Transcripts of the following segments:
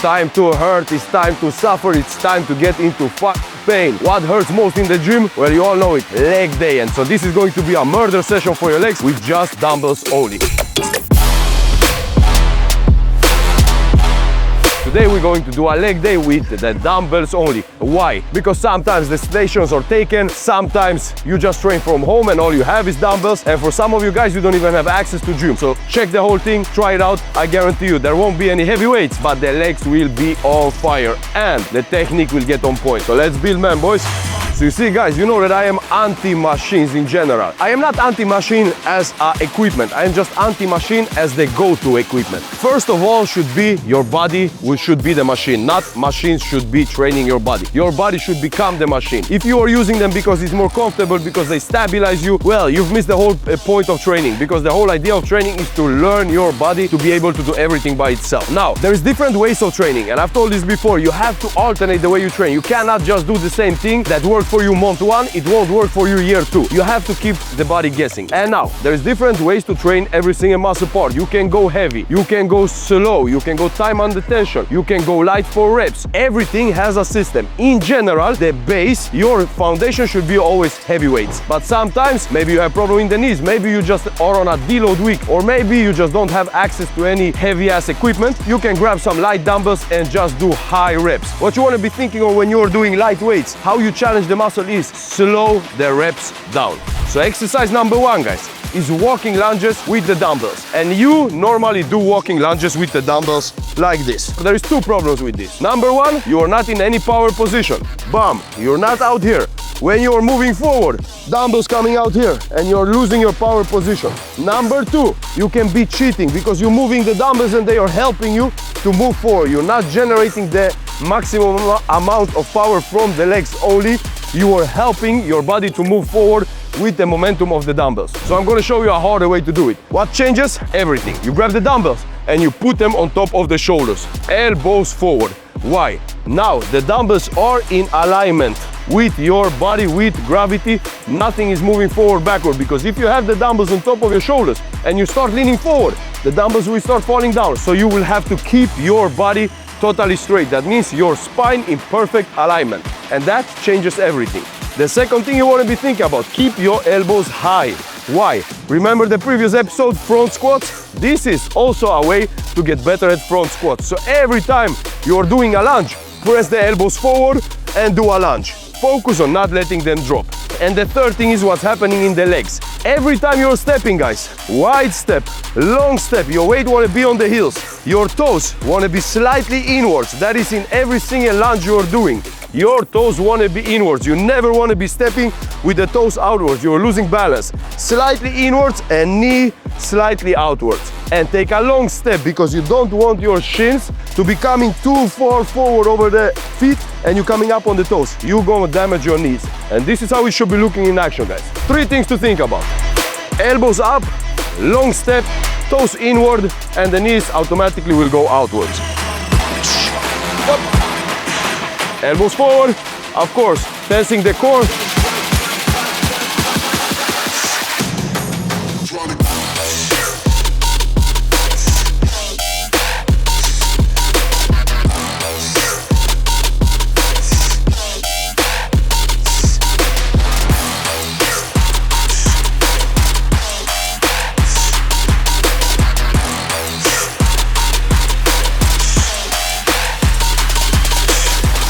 time to hurt, it's time to suffer, it's time to get into pain. What hurts most in the gym? Well, you all know it, leg day. And so this is going to be a murder session for your legs with just dumbbells only. Today we're going to do a leg day with the dumbbells only. Why? Because sometimes the stations are taken, sometimes you just train from home and all you have is dumbbells, and for some of you guys you don't even have access to gym. So check the whole thing, try it out. I guarantee you there won't be any heavy weights, but the legs will be on fire and the technique will get on point. So let's build, man, boys. So you see, guys, you know that I am anti-machines in general. I am not anti-machine as equipment. I am just anti-machine as the go-to equipment. First of all should be your body, which should be the machine. Not machines should be training your body. Your body should become the machine. If you are using them because it's more comfortable, because they stabilize you, well, you've missed the whole point of training, because the whole idea of training is to learn your body to be able to do everything by itself. Now, there is different ways of training, and I've told this before, you have to alternate the way you train. You cannot just do the same thing that works for you month 1, it won't work for you year 2. You have to keep the body guessing. And now, there's different ways to train every single muscle part. You can go heavy, you can go slow, you can go time under tension, you can go light for reps. Everything has a system. In general, the base, your foundation should be always heavy weights. But sometimes, maybe you have problem in the knees, maybe you just are on a deload week, or maybe you just don't have access to any heavy ass equipment, you can grab some light dumbbells and just do high reps. What you want to be thinking of when you're doing light weights, how you challenge the muscle is slow the reps down. So exercise number 1, guys, is walking lunges with the dumbbells. And you normally do walking lunges with the dumbbells like this. There is 2 problems with this. Number 1, you are not in any power position. Bam, you're not out here. When you're moving forward, dumbbells coming out here and you're losing your power position. Number 2, you can be cheating because you're moving the dumbbells and they are helping you to move forward. You're not generating the maximum amount of power from the legs only. You are helping your body to move forward with the momentum of the dumbbells. So I'm going to show you a harder way to do it. What changes? Everything. You grab the dumbbells and you put them on top of the shoulders, elbows forward. Why? Now the dumbbells are in alignment with your body, with gravity. Nothing is moving forward, backward, because if you have the dumbbells on top of your shoulders and you start leaning forward, the dumbbells will start falling down. So you will have to keep your body totally straight. That means your spine in perfect alignment, and that changes everything. The second thing you want to be thinking about, keep your elbows high. Why? Remember the previous episode, front squats? This is also a way to get better at front squats. So every time you're doing a lunge, press the elbows forward and do a lunge. Focus on not letting them drop. And the third thing is what's happening in the legs. Every time you're stepping, guys, wide step, long step, your weight want to be on the heels. Your toes want to be slightly inwards. That is in every single lunge you're doing. Your toes want to be inwards. You never want to be stepping with the toes outwards. You're losing balance. Slightly inwards and knee slightly outwards. And take a long step because you don't want your shins to be coming too far forward over the feet and you're coming up on the toes. You're going to damage your knees. And this is how it should be looking in action, guys. 3 things to think about. Elbows up, long step, toes inward, and the knees automatically will go outwards. Up. Elbows forward, of course, tensing the core.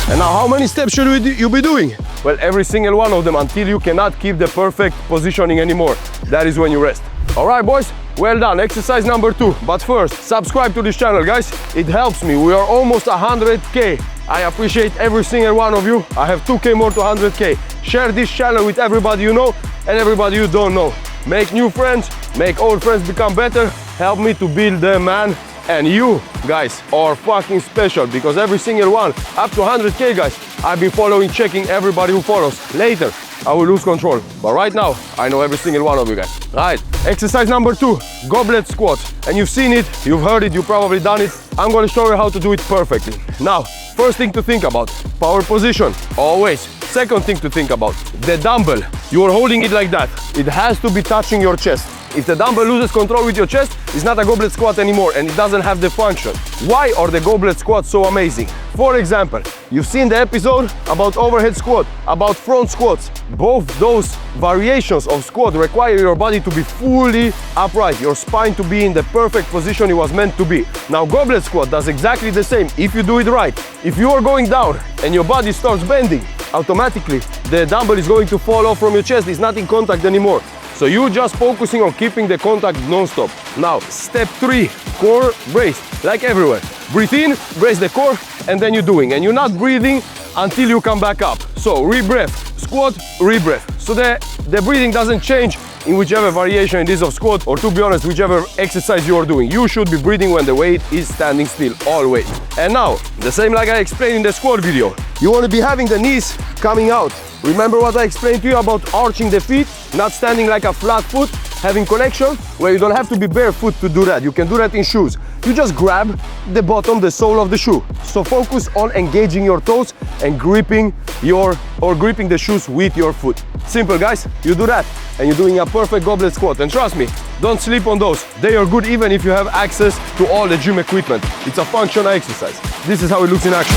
And now, how many steps should you be doing? Well, every single one of them until you cannot keep the perfect positioning anymore. That is when you rest. All right, boys, well done. Exercise number 2. But first, subscribe to this channel, guys. It helps me. We are almost 100K. I appreciate every single one of you. I have 2K more to 100K. Share this channel with everybody you know and everybody you don't know. Make new friends, make old friends become better. Help me to build the man. And you guys are fucking special because every single one, up to 100K, guys, I've been following, checking everybody who follows. Later, I will lose control. But right now, I know every single one of you guys. Right, exercise number 2, goblet squats. And you've seen it, you've heard it, you've probably done it. I'm gonna show you how to do it perfectly. Now, first thing to think about, power position, always. Second thing to think about, the dumbbell. You are holding it like that. It has to be touching your chest. If the dumbbell loses control with your chest, it's not a goblet squat anymore and it doesn't have the function. Why are the goblet squats so amazing? For example, you've seen the episode about overhead squat, about front squats. Both those variations of squat require your body to be fully upright, your spine to be in the perfect position it was meant to be. Now, goblet squat does exactly the same if you do it right. If you are going down and your body starts bending, automatically the dumbbell is going to fall off from your chest. It's not in contact anymore. So you just focusing on keeping the contact non-stop. Now, step 3, core brace, like everywhere. Breathe in, brace the core, and then you're doing. And you're not breathing until you come back up. So, re-breath, squat, re-breath. So the breathing doesn't change in whichever variation it is of squat, or to be honest, whichever exercise you are doing. You should be breathing when the weight is standing still, always. And now, the same like I explained in the squat video. You want to be having the knees coming out. Remember what I explained to you about arching the feet, not standing like a flat foot, having connection, where you don't have to be barefoot to do that. You can do that in shoes. You just grab the bottom, the sole of the shoe. So focus on engaging your toes and gripping the shoes with your foot. Simple, guys. You do that and you're doing a perfect goblet squat. And trust me, don't sleep on those. They are good even if you have access to all the gym equipment. It's a functional exercise. This is how it looks in action.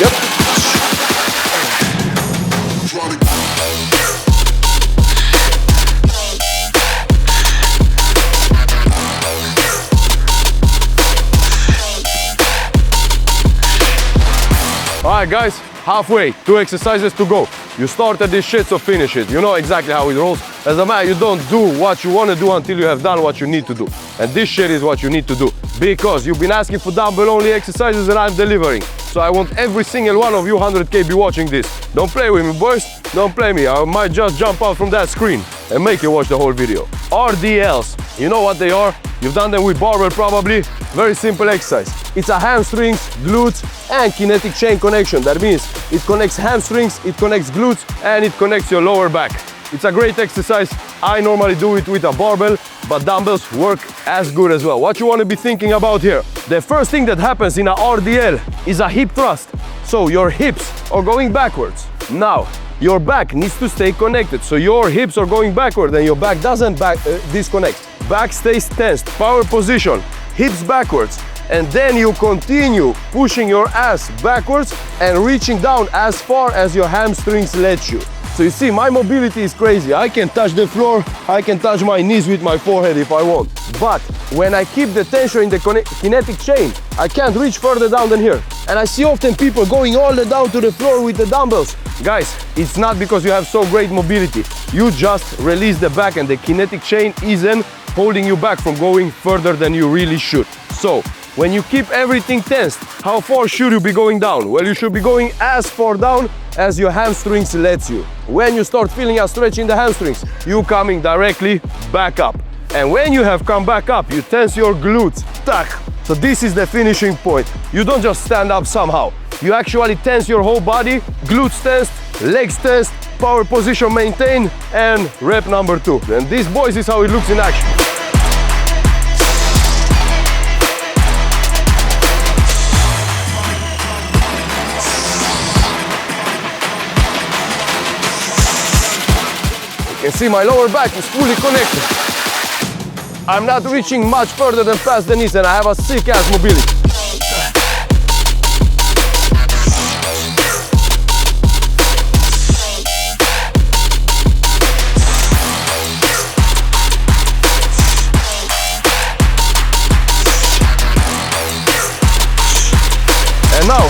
Yep. Alright guys, halfway, 2 exercises to go. You started this shit, so finish it. You know exactly how it rolls. As a man, you don't do what you want to do until you have done what you need to do. And this shit is what you need to do. Because you've been asking for dumbbell only exercises and I'm delivering. So I want every single one of you 100K be watching this. Don't play with me, boys. Don't play me. I might just jump out from that screen and make you watch the whole video. RDLs, you know what they are? You've done them with barbell probably. Very simple exercise. It's a hamstrings, glutes and kinetic chain connection. That means it connects hamstrings, it connects glutes and it connects your lower back. It's a great exercise. I normally do it with a barbell, but dumbbells work as good as well. What you want to be thinking about here? The first thing that happens in a RDL is a hip thrust. So your hips are going backwards. Now, your back needs to stay connected. So your hips are going backward and your back doesn't disconnect. Back stays tensed, power position, hips backwards. And then you continue pushing your ass backwards and reaching down as far as your hamstrings let you. So you see, my mobility is crazy. I can touch the floor, I can touch my knees with my forehead if I want. But when I keep the tension in the kinetic chain, I can't reach further down than here. And I see often people going all the way down to the floor with the dumbbells. Guys, it's not because you have so great mobility. You just release the back and the kinetic chain isn't holding you back from going further than you really should. So, when you keep everything tensed, how far should you be going down? Well, you should be going as far down as your hamstrings lets you. When you start feeling a stretch in the hamstrings, you coming directly back up. And when you have come back up, you tense your glutes. Tac. So this is the finishing point. You don't just stand up somehow. You actually tense your whole body, glutes tensed, legs tensed, power position maintained, and rep number 2. And this, boys, is how it looks in action. You can see my lower back is fully connected. I'm not reaching much further than past the knees and I have a sick ass mobility. And now,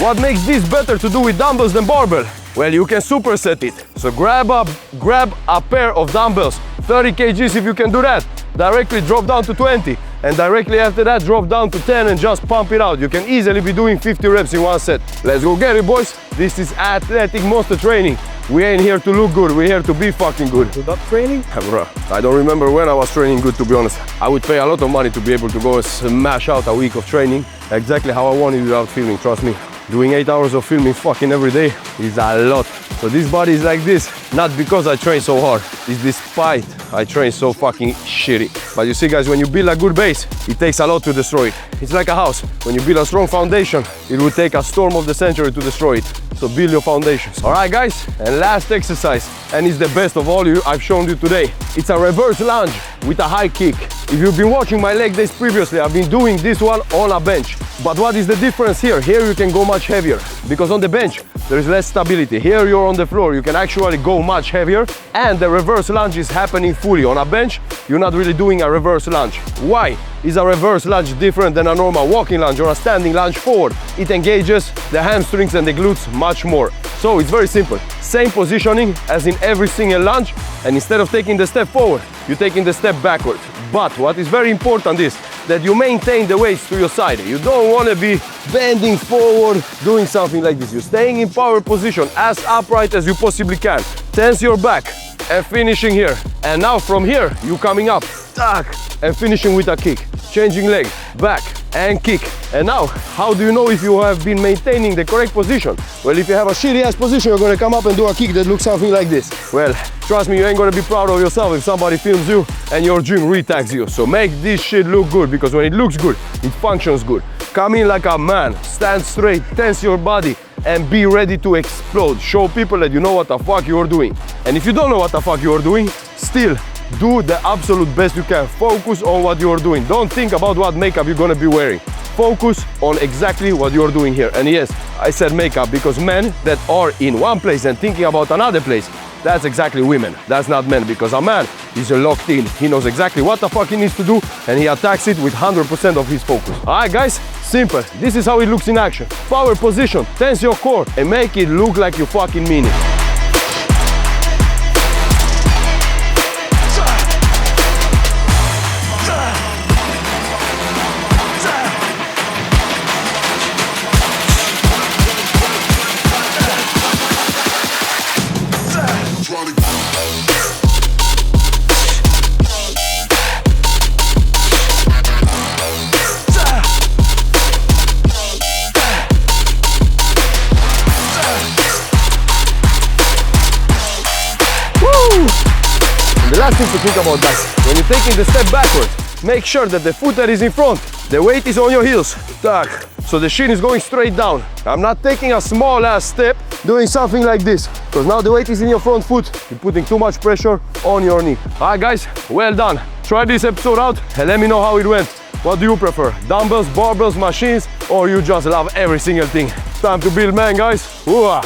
what makes this better to do with dumbbells than barbell? Well, you can superset it. So grab a pair of dumbbells, 30 kgs if you can do that. Directly drop down to 20 and directly after that drop down to 10 and just pump it out. You can easily be doing 50 reps in one set. Let's go get it, boys. This is athletic monster training. We ain't here to look good, we're here to be fucking good. Without training? Bro, I don't remember when I was training good, to be honest. I would pay a lot of money to be able to go and smash out a week of training exactly how I wanted without filming, trust me. Doing 8 hours of filming fucking every day is a lot. So this body is like this, not because I train so hard, it's despite I train so fucking shitty. But you see guys, when you build a good base, it takes a lot to destroy it. It's like a house. When you build a strong foundation, it will take a storm of the century to destroy it. So build your foundations. All right guys, and last exercise, and it's the best of all I've shown you today. It's a reverse lunge with a high kick. If you've been watching my leg days previously, I've been doing this one on a bench. But what is the difference here? Here you can go much heavier, because on the bench there is less stability. Here you're on the floor, you can actually go much heavier, and the reverse lunge is happening fully. On a bench, you're not really doing a reverse lunge. Why is a reverse lunge different than a normal walking lunge or a standing lunge forward? It engages the hamstrings and the glutes much more. So it's very simple. Same positioning as in every single lunge, and instead of taking the step forward, you're taking the step backwards. But what is very important is that you maintain the weights to your side. You don't want to be bending forward, doing something like this. You're staying in power position as upright as you possibly can. Tense your back and finishing here. And now from here, you coming up, tack, and finishing with a kick. Changing leg, back, and kick. And now, how do you know if you have been maintaining the correct position? Well, if you have a shitty ass position, you're gonna come up and do a kick that looks something like this. Well, trust me, you ain't gonna be proud of yourself if somebody films you and your gym retags you. So make this shit look good, because when it looks good, it functions good. Come in like a man, stand straight, tense your body, and be ready to explode. Show people that you know what the fuck you're doing. And if you don't know what the fuck you're doing, still do the absolute best you can. Focus on what you're doing. Don't think about what makeup you're gonna be wearing. Focus on exactly what you're doing here. And yes, I said makeup because men that are in one place and thinking about another place, that's exactly women. That's not men, because a man is locked in. He knows exactly what the fuck he needs to do, and he attacks it with 100% of his focus. All right, guys, simple. This is how it looks in action. Power position, tense your core, and make it look like you fucking mean it. The last thing to think about, guys, when you're taking the step backwards, make sure that the foot that is in front, the weight is on your heels. Tack. So the shin is going straight down. I'm not taking a small ass step, doing something like this, because now the weight is in your front foot. You're putting too much pressure on your knee. All right, guys, well done. Try this episode out and let me know how it went. What do you prefer? Dumbbells, barbells, machines, or you just love every single thing? Time to build, man, guys. Ooh-ah.